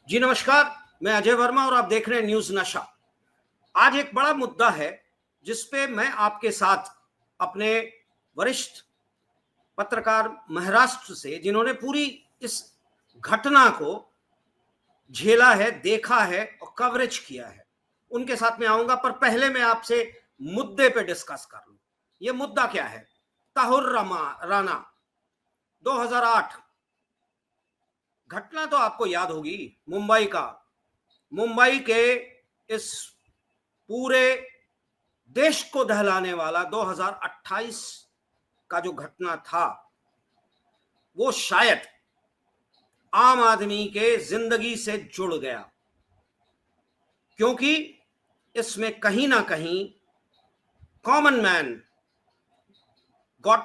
जी नमस्कार, मैं अजय वर्मा और आप देख रहे हैं न्यूज नशा। आज एक बड़ा मुद्दा है जिसपे मैं आपके साथ अपने वरिष्ठ पत्रकार महाराष्ट्र से, जिन्होंने पूरी इस घटना को झेला है, देखा है और कवरेज किया है, उनके साथ में आऊंगा। पर पहले मैं आपसे मुद्दे पे डिस्कस कर लूं। ये मुद्दा क्या है? ताहुर राणा 2008 घटना तो आपको याद होगी, मुंबई के इस पूरे देश को दहलाने वाला 2028 का जो घटना था, वो शायद आम आदमी के जिंदगी से जुड़ गया, क्योंकि इसमें कहीं ना कहीं common man got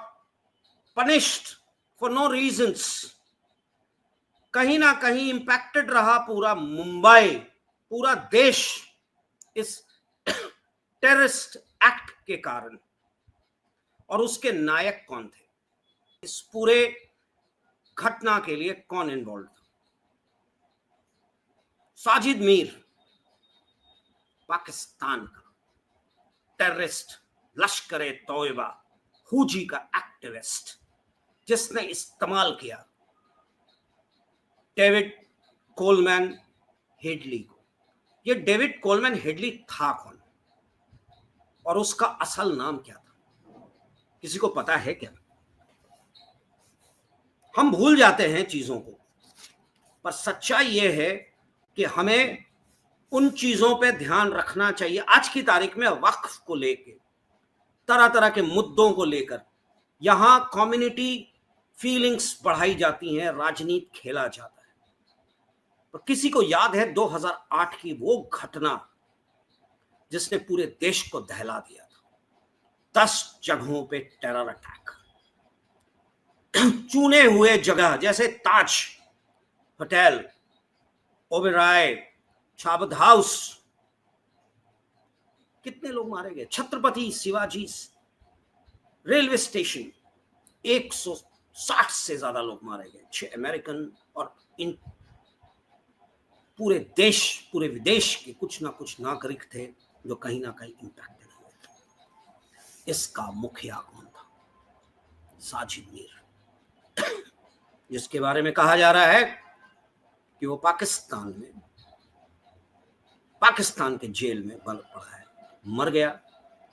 punished for no reasons. कहीं ना कहीं इंपैक्टेड रहा पूरा मुंबई, पूरा देश इस टेररिस्ट एक्ट के कारण। और उसके नायक कौन थे? इस पूरे घटना के लिए कौन इन्वॉल्व था? साजिद मीर, पाकिस्तान का टेररिस्ट, लश्कर ए तौयबा, हुजी का एक्टिविस्ट, जिसने इस्तेमाल किया डेविड कोलमैन हेडली को। ये डेविड कोलमैन हेडली था कौन और उसका असल नाम क्या था? किसी को पता है क्या? हम भूल जाते हैं चीजों को, पर सच्चाई यह है कि हमें उन चीजों पे ध्यान रखना चाहिए। आज की तारीख में वक्फ को लेकर, तरह तरह के मुद्दों को लेकर यहां कम्युनिटी फीलिंग्स बढ़ाई जाती हैं, राजनीति खेला जाता है। पर किसी को याद है 2008 की वो घटना जिसने पूरे देश को दहला दिया था? 10 जगहों पे टेरर अटैक, चुने हुए जगह जैसे ताज होटल, ओबेरॉय, छाबद हाउस, कितने लोग मारे गए? छत्रपति शिवाजी रेलवे स्टेशन, 160 से ज्यादा लोग मारे गए, 6 अमेरिकन, और इन पूरे देश, पूरे विदेश के कुछ ना कुछ नागरिक थे जो कहीं ना कहीं इंपैक्टेड हुए थे। इसका मुखिया कौन था? साजिद मीर, जिसके बारे में कहा जा रहा है कि वो पाकिस्तान के जेल में बंद पड़ा है, मर गया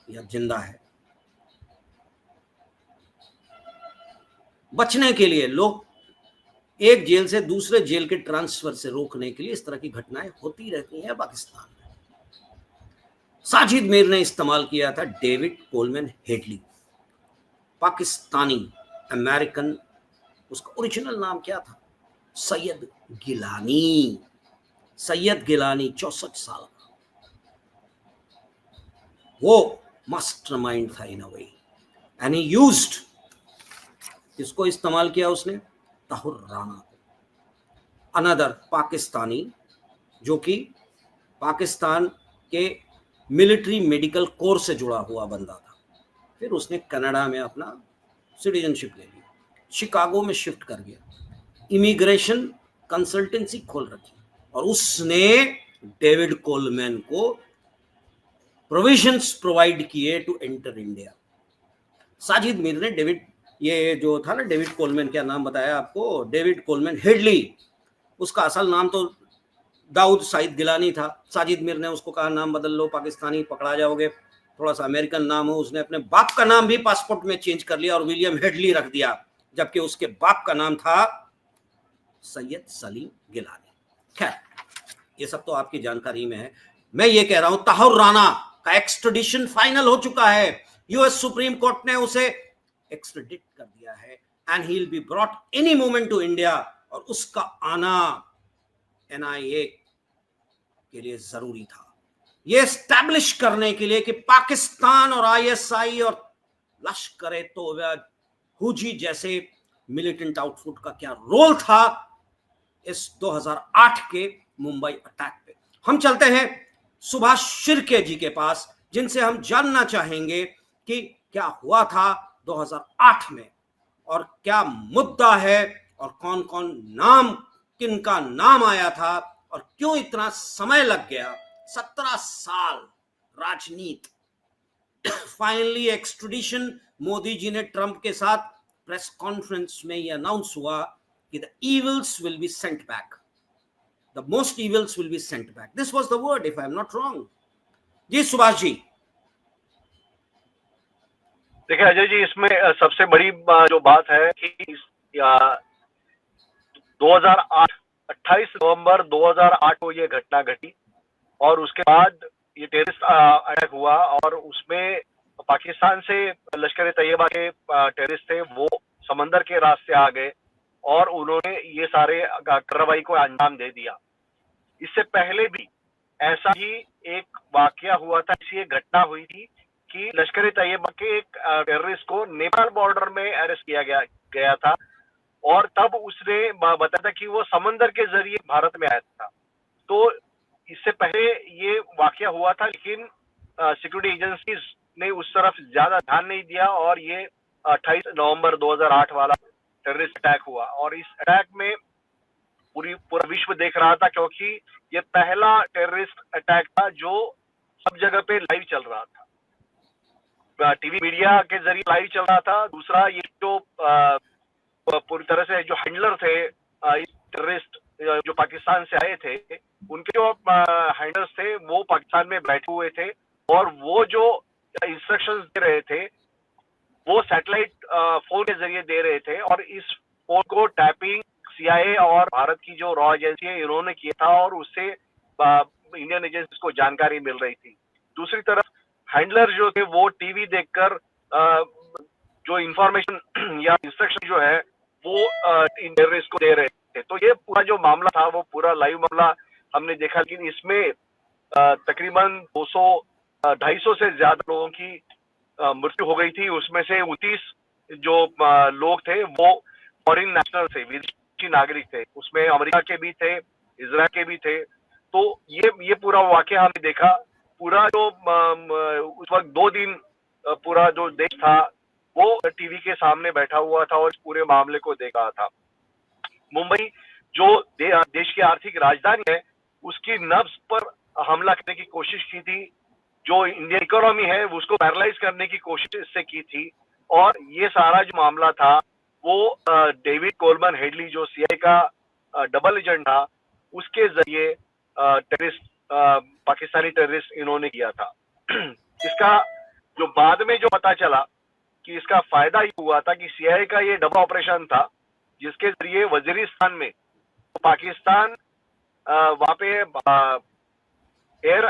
या जिंदा है। बचने के लिए लोग एक जेल से दूसरे जेल के ट्रांसफर से रोकने के लिए इस तरह की घटनाएं होती रहती हैं पाकिस्तान में। साजिद मीर ने इस्तेमाल किया था David Coleman Headley, Pakistani American. उसका ओरिजिनल नाम क्या था? सैयद गिलानी। 64 साल का वो मास्टरमाइंड था इन अ वे, एंड ही यूज्ड, किसको इस्तेमाल किया उसने? ताहुर राणा को, अनदर पाकिस्तानी, जो कि पाकिस्तान के मिलिट्री मेडिकल कोर से जुड़ा हुआ बंदा था। फिर उसने कनाडा में अपना सिटीजनशिप ले लिया, शिकागो में शिफ्ट कर गया, इमिग्रेशन कंसल्टेंसी खोल रखी, और उसने डेविड कोलमैन को प्रोविजंस प्रोवाइड किए to enter India. Sajid Mir ने ये जो था ना डेविड कोलमैन, क्या नाम बताया आपको? David Coleman Headley. उसका असल नाम तो दाऊद साइद गिलानी था। साजिद मीर ने उसको कहा नाम बदल लो, पाकिस्तानी पकड़ा जाओगे, थोड़ा सा अमेरिकन नाम हो। उसने अपने बाप का नाम भी पासपोर्ट में चेंज कर लिया और विलियम हेडली रख दिया, जबकि उसके बाप का नाम था सैयद सलीम गिलानी। खैर, ये सब तो आपकी जानकारी में है। मैं ये कह रहा हूं, ताहुर राणा का एक्सट्रेडिशन फाइनल हो चुका है। यूएस सुप्रीम कोर्ट ने उसे एक्सट्रेडिट कर दिया है, and he will be brought any moment to India. और उसका आना एनआईए के लिए जरूरी था, ये एस्टैब्लिश करने के लिए कि पाकिस्तान और आईएसआई और लश्कर ए तौबा, हुजी जैसे मिलिटेंट आउटफिट का क्या रोल था इस 2008 के मुंबई अटैक पे। हम चलते हैं सुभाष शिर्के जी के पास, जिनसे हम जानना चाहेंगे कि क्या हुआ था 2008 में और क्या मुद्दा है, और कौन कौन नाम, किन का नाम आया था और क्यों इतना समय लग गया, 17 साल राजनीति। फाइनली एक्सट्रेडिशन, मोदी जी ने ट्रंप के साथ प्रेस कॉन्फ्रेंस में ये अनाउंस हुआ कि the evils will be sent back, the most evils will be sent back, this was the word if I am not wrong. जी सुभाष जी। देखिए अजय जी, इसमें सबसे बड़ी जो बात है कि 2008 28 नवंबर 2008 को ये घटना घटी और उसके बाद ये टेररिस्ट अटैक हुआ और उसमें पाकिस्तान से लश्कर तैयबा के टेररिस्ट थे, वो समंदर के रास्ते आ गए और उन्होंने ये सारे कार्रवाई को अंजाम दे दिया। इससे पहले भी ऐसा ही एक वाकया हुआ था, ऐसी एक घटना हुई थी कि लश्कर तैयबा के एक टेररिस्ट को नेपाल बॉर्डर में अरेस्ट किया गया था और तब उसने बताया था कि वो समंदर के जरिए भारत में आया था। तो इससे पहले ये वाकया हुआ था, लेकिन सिक्योरिटी एजेंसीज ने उस तरफ ज्यादा ध्यान नहीं दिया और ये 28 नवंबर 2008 वाला टेररिस्ट अटैक हुआ और इस अटैक में पूरा विश्व देख रहा था, क्योंकि ये पहला टेररिस्ट अटैक था जो सब जगह पे लाइव चल रहा था, टीवी मीडिया के जरिए लाइव चल रहा था। दूसरा, ये जो पूरी तरह से जो हैंडलर थे टेररिस्ट जो पाकिस्तान से आए थे, उनके जो हैंडलर्स थे वो पाकिस्तान में बैठे हुए थे और वो जो इंस्ट्रक्शंस दे रहे थे वो सैटेलाइट फोन के जरिए दे रहे थे और इस फोन को टैपिंग CIA और भारत की जो रॉ एजेंसी है इन्होंने किया था और उससे इंडियन एजेंसीज को जानकारी मिल रही थी। दूसरी तरफ हैंडलर जो थे वो टीवी देखकर जो इंफॉर्मेशन या इंस्ट्रक्शन जो है वो इन टेररिस्ट को दे रहे थे। तो ये पूरा जो मामला था वो पूरा लाइव मामला हमने देखा, लेकिन इसमें तकरीबन 200-250 से ज्यादा लोगों की मृत्यु हो गई थी। उसमें से 29 जो लोग थे वो फॉरेन नेशनल थे, विदेशी नागरिक थे, उसमें अमेरिका के भी थे, इजराइल के भी थे। तो ये पूरा वाकया हमने देखा। पूरा जो उस वक्त 2 दिन पूरा जो देश था वो टीवी के सामने बैठा हुआ था और पूरे मामले को देख रहा था। मुंबई जो देश की आर्थिक राजधानी है उसकी नब्ज पर हमला करने की कोशिश की थी, जो इंडियन इकोनॉमी है उसको पैरालाइज करने की कोशिश इससे की थी। और ये सारा जो मामला था वो डेविड कोलमन हेडली जो CIA का डबल एजेंट था उसके जरिए टेररिस्ट पाकिस्तानी टेररिस्ट इन्होंने किया था। इसका जो बाद में जो पता चला कि इसका फायदा ये हुआ था कि CIA का ये डबल ऑपरेशन था जिसके जरिए वजीरिस्तान में पाकिस्तान वहां पे एयर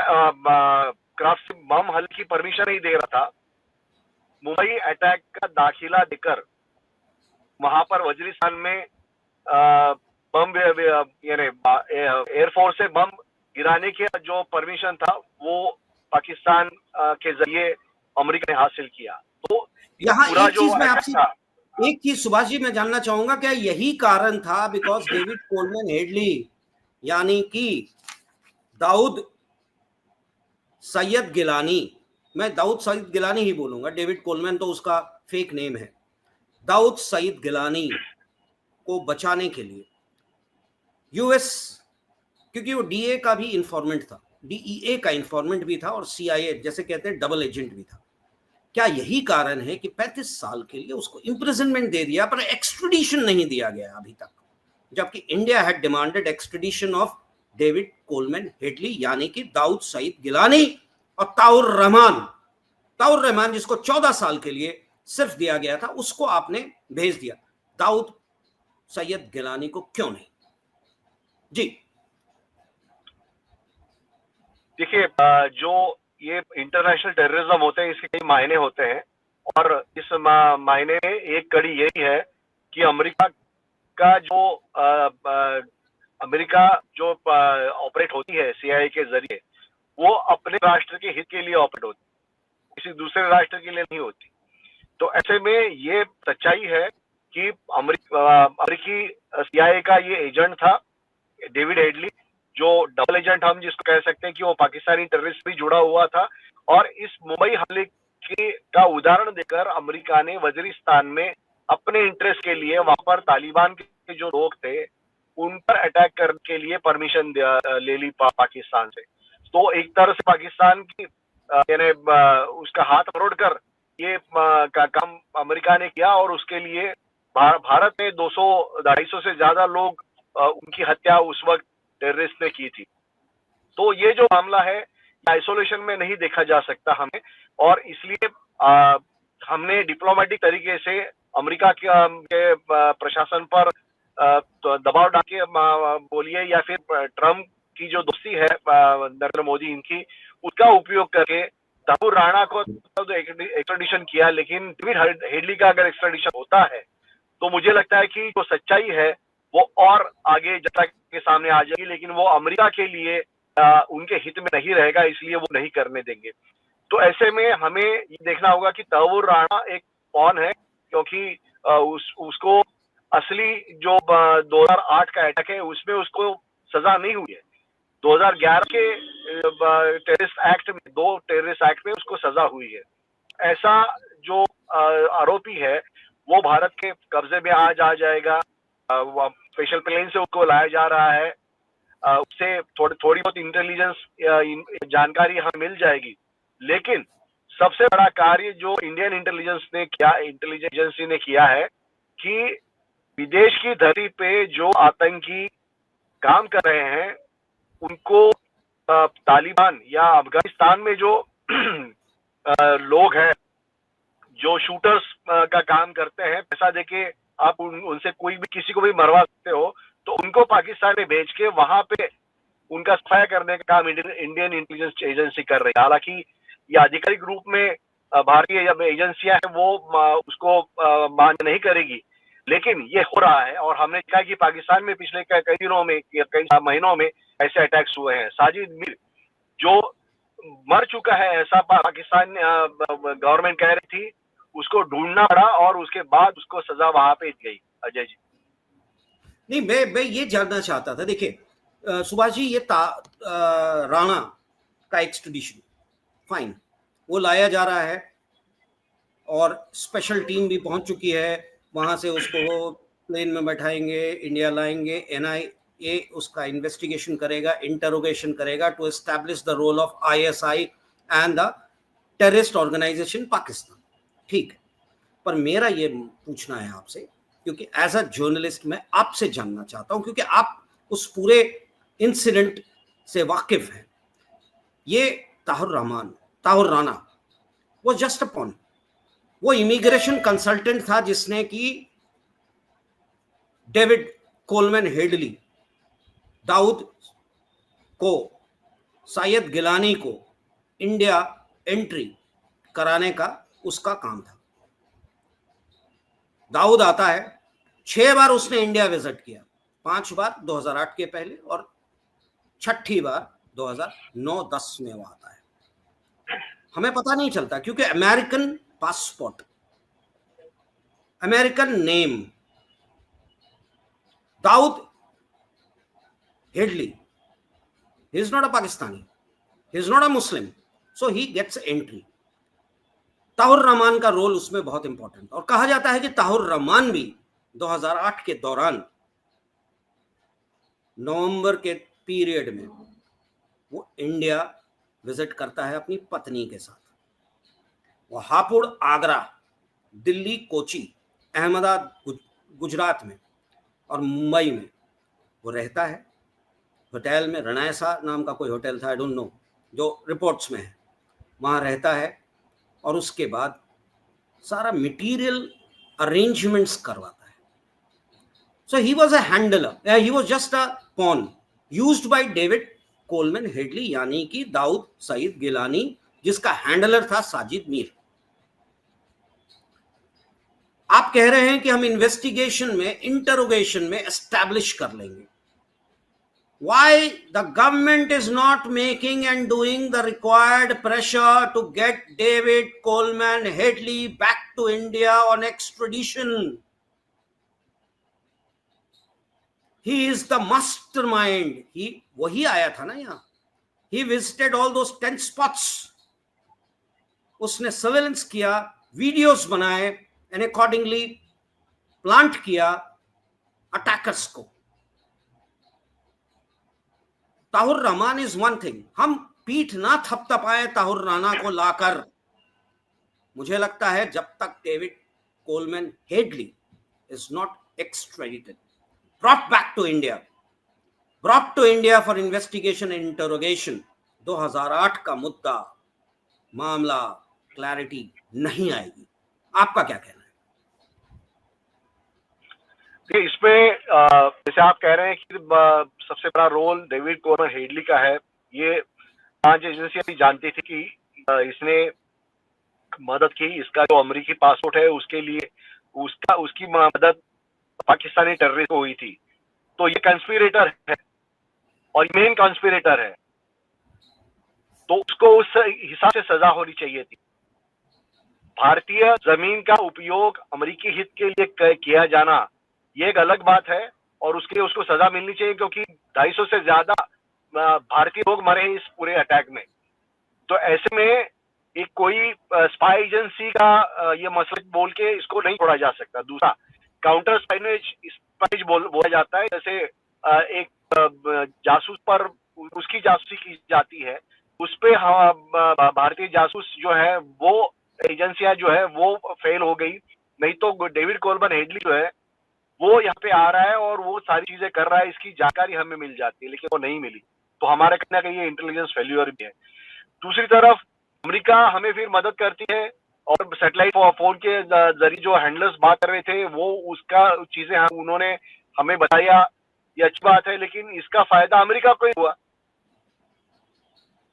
क्राफ्ट से बम हल की परमिशन नहीं दे रहा था। मुंबई अटैक का दाखिला देकर वहां पर वजीरिस्तान में बम यानी एयरफोर्स से बम गिराने के जो परमिशन था वो पाकिस्तान के जरिए अमेरिका ने हासिल किया। तो यहाँ एक चीज मैं आपसे एक चीज सुभाष जी मैं जानना चाहूंगा, क्या यही कारण था बिकॉज डेविड कोलमन हेडली यानी कि दाऊद सैयद गिलानी, मैं दाऊद सईद गिलानी ही बोलूंगा, डेविड कोलमैन तो उसका फेक नेम है, दाऊद सईद गिलानी को बचाने के लिए US, क्योंकि वो DA का भी इंफॉर्मेंट था, DEA का इंफॉर्मेंट भी था और CIA जैसे कहते हैं डबल एजेंट भी था, क्या यही कारण है कि 35 साल के लिए उसको इम्प्रिजनमेंट दे दिया पर एक्सट्रेडिशन नहीं दिया गया अभी तक, जबकि India had demanded extradition of David Coleman Headley यानी कि दाऊद सईद गिलानी और ताउर रहमान जिसको 14 साल के लिए सिर्फ दिया गया था उसको आपने भेज दिया, दाऊद सैयद गिलानी को क्यों नहीं? जी देखिए, जो ये इंटरनेशनल टेररिज्म होते हैं इसके कई मायने होते हैं और इस मायने में एक कड़ी यही है कि अमेरिका जो ऑपरेट होती है CIA के जरिए वो अपने राष्ट्र के हित के लिए ऑपरेट होती है, किसी दूसरे राष्ट्र के लिए नहीं होती। तो ऐसे में ये सच्चाई है कि अमेरिकी CIA का ये एजेंट था डेविड हेडली, जो डबल एजेंट हम जिसको कह सकते हैं कि वो पाकिस्तानी टेररिस्ट भी जुड़ा हुआ था। और इस मुंबई हमले का उदाहरण देकर अमेरिका ने वजीरिस्तान में अपने इंटरेस्ट के लिए वहां पर तालिबान के जो लोग थे उन पर अटैक करने के लिए परमिशन ले ली पाकिस्तान से। तो एक तरह से पाकिस्तान की यानी उसका हाथ मरोड़कर ये का काम अमेरिका ने किया और उसके लिए भारत में 200-250 से ज्यादा लोग उनकी हत्या उस वक्त टेररिस्ट ने की थी। तो ये जो मामला है आइसोलेशन में नहीं देखा जा सकता हमें, और इसलिए हमने डिप्लोमेटिक तरीके से अमेरिका के प्रशासन पर तो दबाव डाल के बोलिए या फिर ट्रम्प की जो दोस्ती है नरेंद्र मोदी इनकी, उसका उपयोग करके ताहूर राणा को तो एक्स्ट्राडिशन किया, लेकिन डेविड हेडली का अगर एक्स्ट्राडिशन होता है तो मुझे लगता है कि जो सच्चाई है वो और आगे जनता के सामने आ जाएगी, लेकिन वो अमेरिका के लिए उनके हित में नहीं रहेगा, इसलिए वो नहीं करने देंगे। तो ऐसे में हमें ये देखना होगा कि ताहूर राणा एक कौन है, क्योंकि उसको असली जो 2008 का अटैक है उसमें उसको सजा नहीं हुई है। 2011 के टेररिस्ट एक्ट में, 2 टेररिस्ट एक्ट में उसको सजा हुई है। ऐसा जो आरोपी है वो भारत के कब्जे में आज आ जाएगा। स्पेशल प्लेन से उसको लाया जा रहा है, उससे थोड़ी बहुत इंटेलिजेंस जानकारी हमें मिल जाएगी, लेकिन सबसे बड़ा कार्य जो इंडियन इंटेलिजेंस एजेंसी ने किया है कि विदेश की धरती पे जो आतंकी काम कर रहे हैं उनको तालिबान या अफगानिस्तान में जो लोग हैं जो शूटर्स का काम करते हैं, पैसा देके आप उनसे कोई भी किसी को भी मरवा सकते हो, तो उनको पाकिस्तान में भेज के वहां पे उनका सफाया करने का काम इंडियन इंटेलिजेंस एजेंसी कर रही है। हालांकि ये आधिकारिक रूप में भारतीय एजेंसियां हैं वो उसको मान्य नहीं करेगी, लेकिन ये हो रहा है। और हमने देखा कि पाकिस्तान में पिछले कई दिनों में, कई महीनों में ऐसे अटैक्स हुए हैं। साजिद मीर जो मर चुका है, ऐसा पाकिस्तान गवर्नमेंट कह रही थी, उसको ढूंढना पड़ा और उसके बाद उसको सजा वहां पे गई। अजय जी, नहीं, मैं ये जानना चाहता था, देखिए सुभाष जी, ये राणा का एक्सट्रेडिशन फाइन, वो लाया जा रहा है और स्पेशल टीम भी पहुंच चुकी है, वहां से उसको प्लेन में बैठाएंगे, इंडिया लाएंगे, एनआईए उसका इन्वेस्टिगेशन करेगा, इंटरोगेशन करेगा to establish the role of ISI and the terrorist organisation Pakistan. ठीक, पर मेरा ये पूछना है आपसे, क्योंकि एज अ जर्नलिस्ट मैं आपसे जानना चाहता हूं, क्योंकि आप उस पूरे इंसिडेंट से वाकिफ हैं। ये ताहुर राणा वो जस्ट अपॉन, वो इमिग्रेशन कंसल्टेंट था जिसने कि डेविड कोलमैन हेडली, दाऊद को, सैयद गिलानी को इंडिया एंट्री कराने का उसका काम था। दाऊद आता है, 6 बार उसने इंडिया विजिट किया, 5 बार 2008 के पहले और 6ठी बार 2009-10 में वो आता है। हमें पता नहीं चलता क्योंकि American passport, American name, Dawood Headley, he is not a Pakistani, he is not a Muslim, so he gets entry. Tahur Rahman का रोल उसमें बहुत इंपॉर्टेंट, और कहा जाता है कि ताहुर रहमान भी 2008 के दौरान नवंबर के पीरियड में वो इंडिया विजिट करता है अपनी पत्नी के साथ। वो हापुड़, आगरा, दिल्ली, कोची, अहमदाबाद गुजरात में और मुंबई में वो रहता है। होटल में रनायसा नाम का कोई होटल था, आई डोंट नो, जो रिपोर्ट्स में है, वहाँ रहता है और उसके बाद सारा मटेरियल अरेंजमेंट्स करवाता है। So he was a handler, he was just a pawn used by David Coleman Headley, यानी कि दाऊद सईद गिलानी, जिसका हैंडलर था साजिद मीर। आप कह रहे हैं कि हम इन्वेस्टिगेशन में, इंटरोगेशन में एस्टैब्लिश कर लेंगे। Why the government is not making and doing the required pressure to get David Coleman Headley back to India on extradition? He is the mastermind. वही आया था ना यहाँ. He visited all those 10 spots. उसने surveillance किया, videos बनाए, and accordingly plant किया attackers को, ताहुर रहमान इज वन थिंग, हम पीठ ना थपथपाए ताहुर राणा को लाकर। मुझे लगता है जब तक David Coleman Headley is not extradited, brought back to India, brought to India for investigation and interrogation, 2008 का मुद्दा मामला क्लैरिटी नहीं आएगी। आपका क्या कहना है? इसमें जैसे आप कह रहे हैं कि सबसे बड़ा रोल डेविड कोलमैन हेडली का है। ये 5 एजेंसियां भी जानती थी कि इसने मदद की, इसका जो अमेरिकी पासपोर्ट है उसके लिए उसकी मदद पाकिस्तानी टेररिस्ट को हुई थी। तो ये कंस्पिरेटर है और मेन कंस्पिरेटर है, तो उसको उस हिसाब से सजा होनी चाहिए थी। भारतीय जमीन का उपयोग अमेरिकी हित के लिए किया जाना ये एक अलग बात है और उसके लिए उसको सजा मिलनी चाहिए, क्योंकि 250 से ज्यादा भारतीय लोग मरे हैं इस पूरे अटैक में। तो ऐसे में एक कोई स्पाई एजेंसी का ये मसला बोल के इसको नहीं छोड़ा जा सकता। दूसरा, काउंटर स्पाइनेज बोला जाता है, जैसे एक जासूस पर उसकी जासूसी की जाती है, उस पे भारतीय जासूस जो है वो एजेंसियां जो है वो फेल हो गई। नहीं तो डेविड कोलमैन हेडली जो है वो यहाँ पे आ रहा है और वो सारी चीजें कर रहा है, इसकी जानकारी हमें मिल जाती है, लेकिन वो नहीं मिली। तो हमारे कहीं ना कहीं ये इंटेलिजेंस फेल्यूर भी है। दूसरी तरफ अमेरिका हमें फिर मदद करती है और सैटेलाइट फोन के जरिए जो हैंडलर्स बात कर रहे थे वो उसका चीजें उन्होंने हमें बताया, ये अच्छी बात है, लेकिन इसका फायदा अमेरिका को ही हुआ।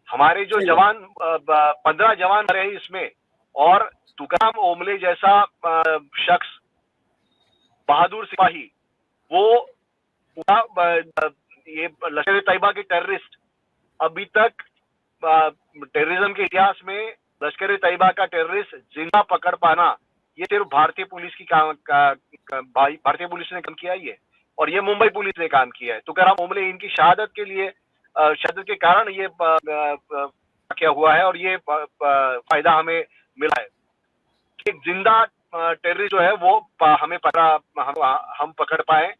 हमारे जो जवान 15 जवान मरे इसमें, और तुकाराम ओमले जैसा शख्स, बहादुर सिपाही, वो पूरा ये लश्कर तैयबा के टेररिस्ट, अभी तक टेररिज्म के इतिहास में लश्कर तैयबा का टेररिस्ट जिंदा पकड़ पाना ये सिर्फ भारतीय पुलिस की भारतीय पुलिस ने काम किया है और ये मुंबई पुलिस ने काम किया है। तुकाराम ओमले इनकी शहादत के लिए शहादत के कारण ये क्या हुआ है और ये फायदा हमें मिला है। एक जिंदा टेररिस्ट जो है वो हमें हम पकड़ पाए,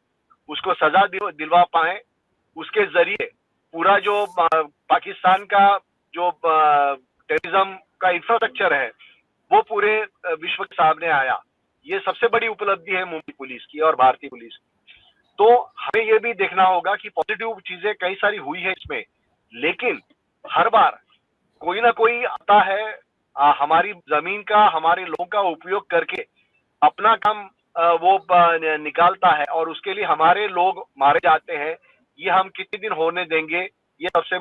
उसको सजा दिलवा पाए, उसके जरिए पूरा जो पाकिस्तान का जो टेररिज्म का इंफ्रास्ट्रक्चर है वो पूरे विश्व के सामने आया। ये सबसे बड़ी उपलब्धि है मुंबई पुलिस की और भारतीय पुलिस की। तो हमें ये भी देखना होगा कि पॉजिटिव चीजें कई सारी हुई है इसमें, लेकिन हर बार कोई ना कोई आता है हमारी जमीन का, हमारे लोगों का उपयोग करके अपना काम वो निकालता है और उसके लिए हमारे लोग मारे जाते हैं। ये हम कितने दिन होने देंगे, ये सबसे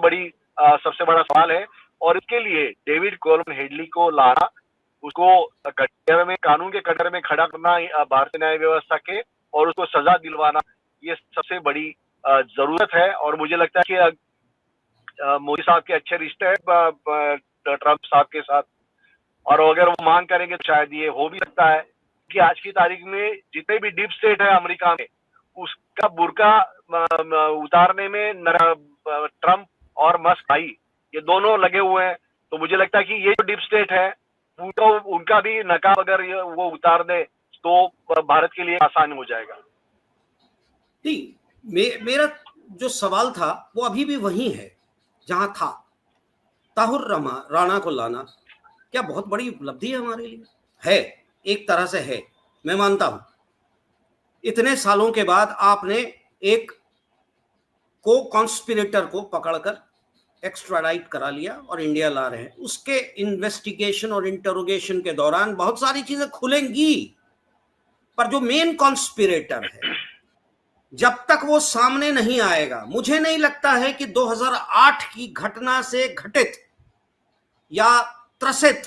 बड़ा सवाल है। और इसके लिए डेविड कोलमैन हेडली को लाना, उसको कटघरे में, कानून के कटघरे में खड़ा करना भारतीय न्याय व्यवस्था के, और उसको सजा दिलवाना, ये सबसे बड़ी जरूरत है। और मुझे लगता है कि मोदी साहब के अच्छे रिश्ते हैं ट्रंप साहब के साथ, और अगर वो मांग करेंगे तो शायद ये हो भी सकता है कि आज की तारीख में जितने भी डीप स्टेट है अमेरिका में, उसका बुर्का उतारने में ट्रंप और मस्क भाई ये दोनों लगे हुए हैं। तो मुझे लगता है कि ये जो डीप स्टेट है उनका भी नकाब अगर वो उतार दे तो भारत के लिए आसान हो जाएगा। मेरा जो सवाल था वो अभी भी वही है जहां था। ताहुर राणा को लाना क्या बहुत बड़ी उपलब्धि है हमारे लिए? है, एक तरह से है, मैं मानता हूं। इतने सालों के बाद आपने एक को कॉन्स्पिरेटर को पकड़कर एक्स्ट्राडाइट करा लिया और इंडिया ला रहे हैं। उसके इन्वेस्टिगेशन और इंटरोगेशन के दौरान बहुत सारी चीजें खुलेंगी, पर जो मेन कॉन्स्पिरेटर है जब तक वो सामने नहीं आएगा, मुझे नहीं लगता है कि 2008 की घटना से घटित या त्रसित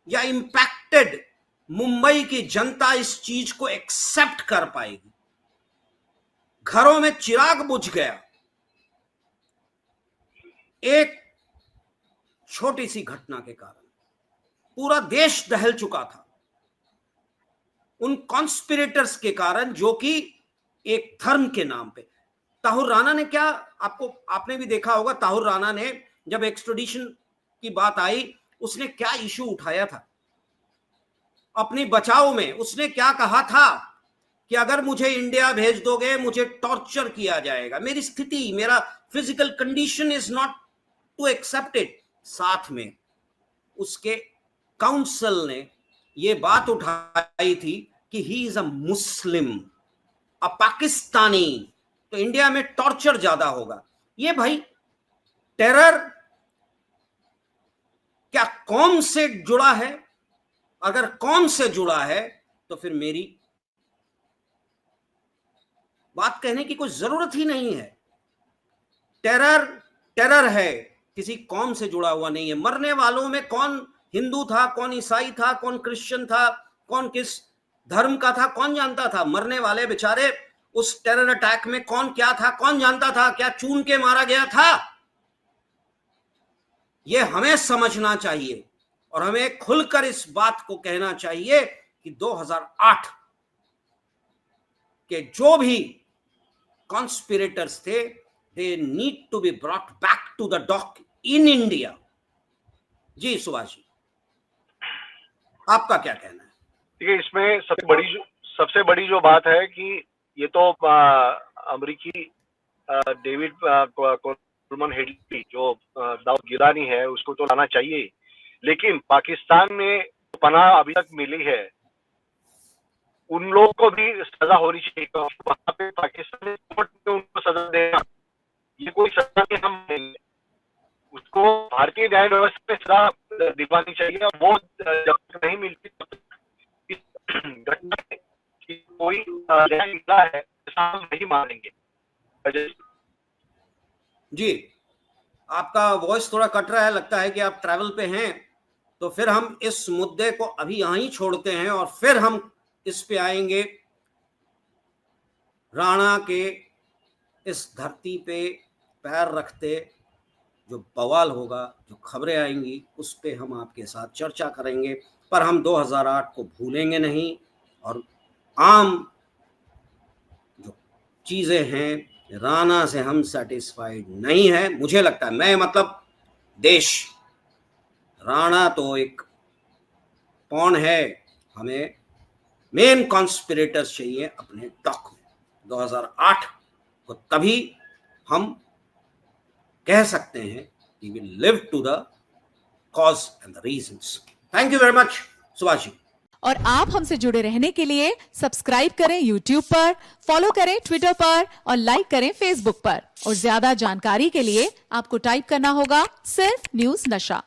या इंपैक्टेड मुंबई की जनता इस चीज को एक्सेप्ट कर पाएगी। घरों में चिराग बुझ गया, एक छोटी सी घटना के कारण पूरा देश दहल चुका था, उन कॉन्स्पिरेटर्स के कारण, जो कि एक धर्म के नाम पे। ताहुर राणा ने क्या, आपने भी देखा होगा, ताहुर राणा ने जब एक्सट्रेडिशन की बात आई उसने क्या इशू उठाया था अपनी बचाव में। उसने क्या कहा था कि अगर मुझे इंडिया भेज दोगे मुझे टॉर्चर किया जाएगा, मेरी स्थिति, मेरा physical condition is not to accept it. साथ में उसके काउंसिल ने ये बात उठाई थी कि ही इज अ मुस्लिम, अ पाकिस्तानी, तो इंडिया में टॉर्चर ज्यादा होगा। ये भाई टेरर क्या कौम से जुड़ा है? अगर कौम से जुड़ा है तो फिर मेरी बात कहने की कोई जरूरत ही नहीं है। टेरर टेरर है, किसी कौम से जुड़ा हुआ नहीं है। मरने वालों में कौन हिंदू था, कौन ईसाई था, कौन क्रिश्चियन था, कौन किस धर्म का था, कौन जानता था? मरने वाले बेचारे उस टेरर अटैक में कौन क्या था, कौन जानता था? क्या चून के मारा गया था? यह हमें समझना चाहिए और हमें खुलकर इस बात को कहना चाहिए कि 2008 के जो भी कॉन्स्पिरेटर्स थे, they need to be brought back to the dock in India. जी सुभाष जी, आपका क्या कहना है? देखिए, इसमें सबसे बड़ी जो बात है कि ये तो अमेरिकी डेविड कोलमन हेडली जो दाऊद गिलानी है उसको तो लाना चाहिए, लेकिन पाकिस्तान में पनाह अभी तक मिली है उन लोगों को भी सजा होनी चाहिए। वहां पे पाकिस्तान में कोर्ट में उनको सजा देना, ये कोई सजा नहीं, हम नहीं, उसको भारतीय न्याय व्यवस्था में सजा दिलवानी चाहिए। और वो जब तक नहीं मिलती तब तक इस घटना की कोई न्याय मिला है ऐसा हम नहीं मानेंगे। जी, आपका वॉइस थोड़ा कट रहा है, लगता है कि आप ट्रैवल पे हैं, तो फिर हम इस मुद्दे को अभी यहीं छोड़ते हैं और फिर हम इस पे आएंगे राणा के इस धरती पे पैर रखते जो बवाल होगा, जो खबरें आएंगी, उस पे हम आपके साथ चर्चा करेंगे। पर हम 2008 को भूलेंगे नहीं और आम जो चीजें हैं, राणा से हम सेटिस्फाइड नहीं है। मुझे लगता है, मैं मतलब देश, राणा तो एक पॉन है, हमें मेन कॉन्स्पिरेटर्स चाहिए अपने डॉक में। 2008 को तभी हम कह सकते हैं कि we live to the cause and the reasons. Thank you very much Subhash ji. और आप हमसे जुड़े रहने के लिए सब्सक्राइब करें YouTube पर, फॉलो करें Twitter पर और लाइक करें Facebook पर। और ज्यादा जानकारी के लिए आपको टाइप करना होगा सिर्फ न्यूज नशा।